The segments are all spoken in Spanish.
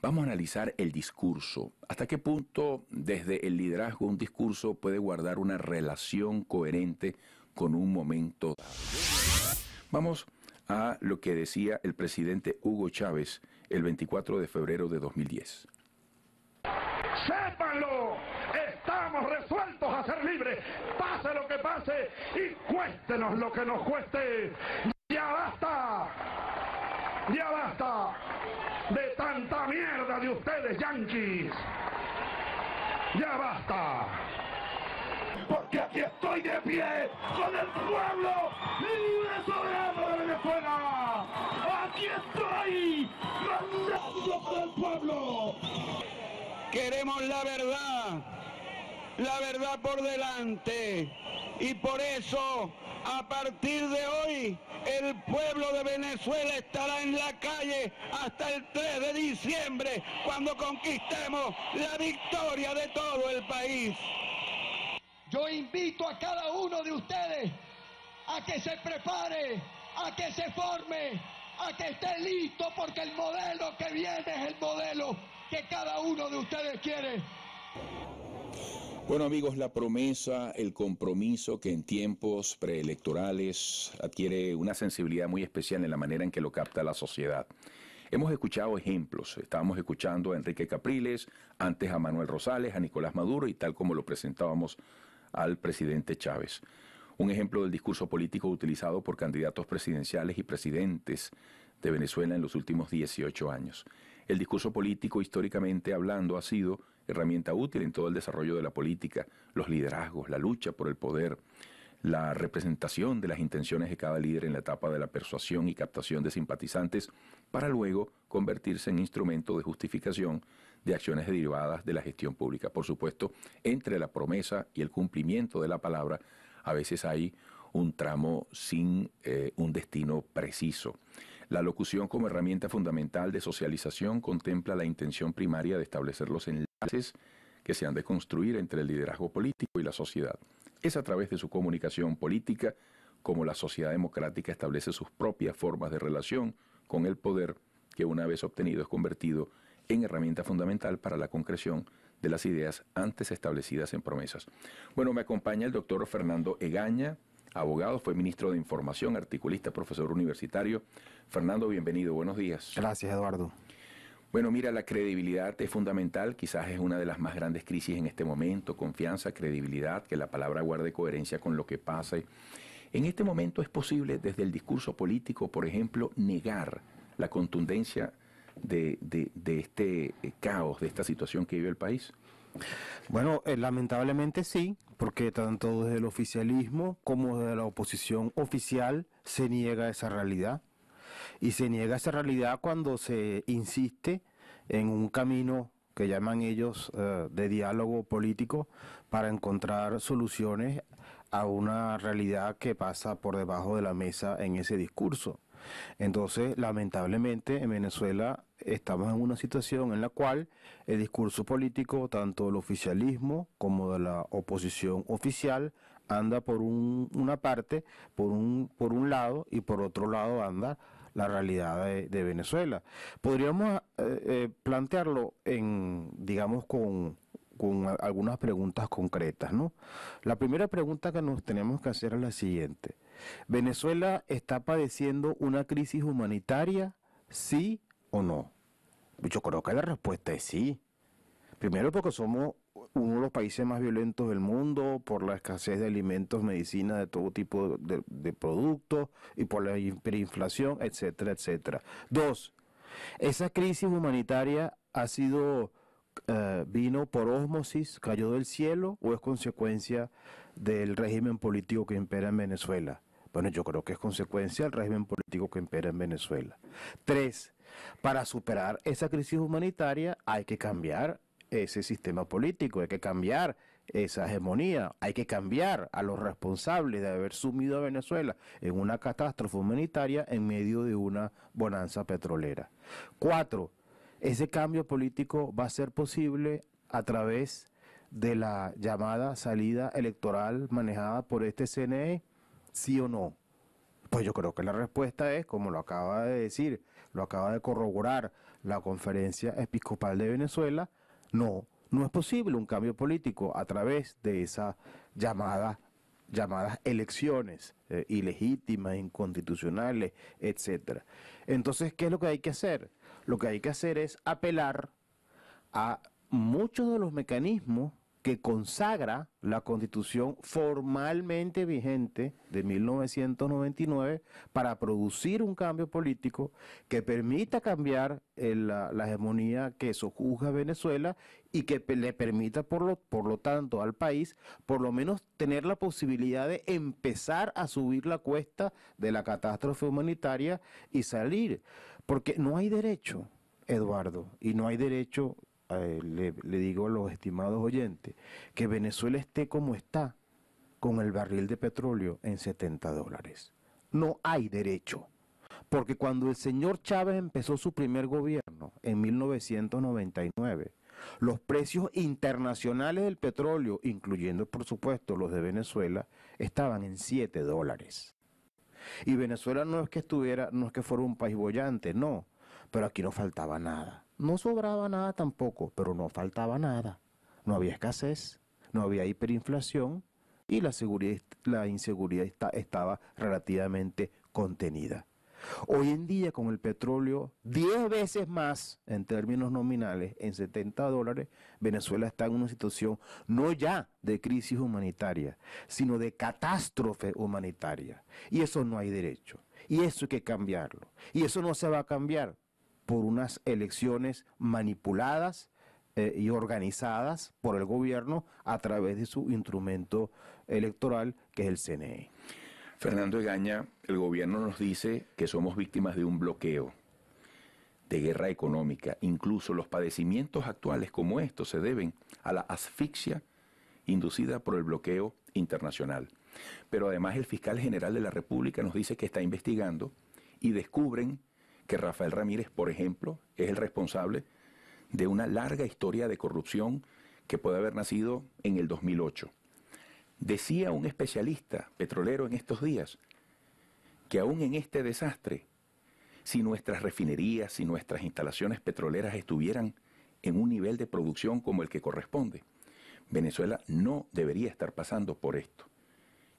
Vamos a analizar el discurso. ¿Hasta qué punto desde el liderazgo un discurso puede guardar una relación coherente con un momento dado? Vamos a lo que decía el presidente Hugo Chávez el 24 de febrero de 2010. ¡Sépanlo! Estamos resueltos a ser libres, pase lo que pase y cuéstenos lo que nos cueste. ¡Ya basta! ¡Ya basta de tanta mierda de ustedes, yanquis! ¡Ya basta! Porque aquí estoy de pie con el pueblo libre soberano de Venezuela. Aquí estoy mandando por el pueblo. Queremos la verdad por delante, y por eso, a partir de hoy, el pueblo de Venezuela estará en la calle hasta el 3 de diciembre, cuando conquistemos la victoria de todo el país. Yo invito a cada uno de ustedes a que se prepare, a que se forme, a que esté listo, porque el modelo que viene es el modelo que cada uno de ustedes quiere. Bueno, amigos, la promesa, el compromiso que en tiempos preelectorales adquiere una sensibilidad muy especial en la manera en que lo capta la sociedad. Hemos escuchado ejemplos, estábamos escuchando a Enrique Capriles, antes a Manuel Rosales, a Nicolás Maduro y tal como lo presentábamos al presidente Chávez. Un ejemplo del discurso político utilizado por candidatos presidenciales y presidentes de Venezuela en los últimos 18 años. El discurso político, históricamente hablando, ha sido herramienta útil en todo el desarrollo de la política, los liderazgos, la lucha por el poder, la representación de las intenciones de cada líder en la etapa de la persuasión y captación de simpatizantes, para luego convertirse en instrumento de justificación de acciones derivadas de la gestión pública. Por supuesto, entre la promesa y el cumplimiento de la palabra, a veces hay un tramo sin un destino preciso. La locución como herramienta fundamental de socialización contempla la intención primaria de establecer los enlaces que se han de construir entre el liderazgo político y la sociedad. Es a través de su comunicación política como la sociedad democrática establece sus propias formas de relación con el poder que, una vez obtenido, es convertido en herramienta fundamental para la concreción de las ideas antes establecidas en promesas. Bueno, me acompaña el doctor Fernando Egaña, abogado, fue ministro de Información, articulista, profesor universitario. Fernando, bienvenido, buenos días. Gracias, Eduardo. Bueno, mira, la credibilidad es fundamental, quizás es una de las más grandes crisis en este momento, confianza, credibilidad, que la palabra guarde coherencia con lo que pasa. En este momento es posible, desde el discurso político, por ejemplo, negar la contundencia de este caos, de esta situación que vive el país. Bueno, lamentablemente sí, porque tanto desde el oficialismo como desde la oposición oficial se niega esa realidad. Y se niega esa realidad cuando se insiste en un camino que llaman ellos de diálogo político para encontrar soluciones a una realidad que pasa por debajo de la mesa en ese discurso. Entonces, lamentablemente, en Venezuela estamos en una situación en la cual el discurso político, tanto del oficialismo como de la oposición oficial, anda por una parte, por un lado, y por otro lado anda la realidad de Venezuela. Podríamos plantearlo digamos, con algunas preguntas concretas, ¿no? La primera pregunta que nos tenemos que hacer es la siguiente: ¿Venezuela está padeciendo una crisis humanitaria, sí o no? Yo creo que la respuesta es sí. Primero, porque somos uno de los países más violentos del mundo por la escasez de alimentos, medicina, de todo tipo de productos, y por la hiperinflación, etcétera, etcétera. Dos, esa crisis humanitaria vino por ósmosis, cayó del cielo, o es consecuencia del régimen político que impera en Venezuela. Bueno, yo creo que es consecuencia del régimen político que impera en Venezuela. Tres, para superar esa crisis humanitaria hay que cambiar ese sistema político, hay que cambiar esa hegemonía, hay que cambiar a los responsables de haber sumido a Venezuela en una catástrofe humanitaria en medio de una bonanza petrolera. Cuatro, ese cambio político va a ser posible a través de la llamada salida electoral manejada por este CNE, ¿sí o no? Pues yo creo que la respuesta es, como lo acaba de decir lo acaba de corroborar la Conferencia Episcopal de Venezuela, no es posible un cambio político a través de esas llamadas elecciones ilegítimas, inconstitucionales, etcétera. Entonces, ¿qué es lo que hay que hacer? Lo que hay que hacer es apelar a muchos de los mecanismos que consagra la Constitución formalmente vigente de 1999 para producir un cambio político que permita cambiar la hegemonía que sojuzga a Venezuela y que le permita, por lo tanto, al país, por lo menos tener la posibilidad de empezar a subir la cuesta de la catástrofe humanitaria y salir. Porque no hay derecho, Eduardo, y no hay derecho... Le digo a los estimados oyentes, que Venezuela esté como está, con el barril de petróleo en $70. No hay derecho, porque cuando el señor Chávez empezó su primer gobierno, en 1999, los precios internacionales del petróleo, incluyendo por supuesto los de Venezuela, estaban en $7. Y Venezuela no es que fuera un país boyante, no, pero aquí no faltaba nada. No sobraba nada tampoco, pero no faltaba nada. No había escasez, no había hiperinflación y la inseguridad estaba relativamente contenida. Hoy en día, con el petróleo 10 veces más en términos nominales, en $70, Venezuela está en una situación no ya de crisis humanitaria, sino de catástrofe humanitaria. Y eso no hay derecho. Y eso hay que cambiarlo. Y eso no se va a cambiar por unas elecciones manipuladas y organizadas por el gobierno a través de su instrumento electoral, que es el CNE. Fernando Egaña, el gobierno nos dice que somos víctimas de un bloqueo, de guerra económica. Incluso los padecimientos actuales como estos se deben a la asfixia inducida por el bloqueo internacional. Pero además el fiscal general de la República nos dice que está investigando y descubren que Rafael Ramírez, por ejemplo, es el responsable de una larga historia de corrupción que puede haber nacido en el 2008. Decía un especialista petrolero en estos días que aún en este desastre, si nuestras refinerías, si nuestras instalaciones petroleras estuvieran en un nivel de producción como el que corresponde, Venezuela no debería estar pasando por esto.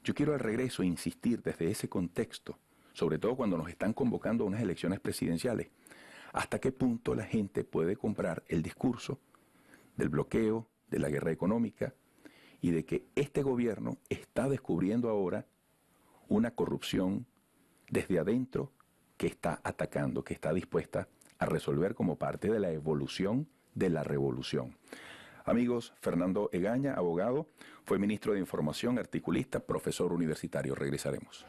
Yo quiero al regreso insistir desde ese contexto, sobre todo cuando nos están convocando a unas elecciones presidenciales, hasta qué punto la gente puede comprar el discurso del bloqueo, de la guerra económica y de que este gobierno está descubriendo ahora una corrupción desde adentro que está atacando, que está dispuesta a resolver como parte de la evolución de la revolución. Amigos, Fernando Egaña, abogado, fue ministro de Información, articulista, profesor universitario. Regresaremos.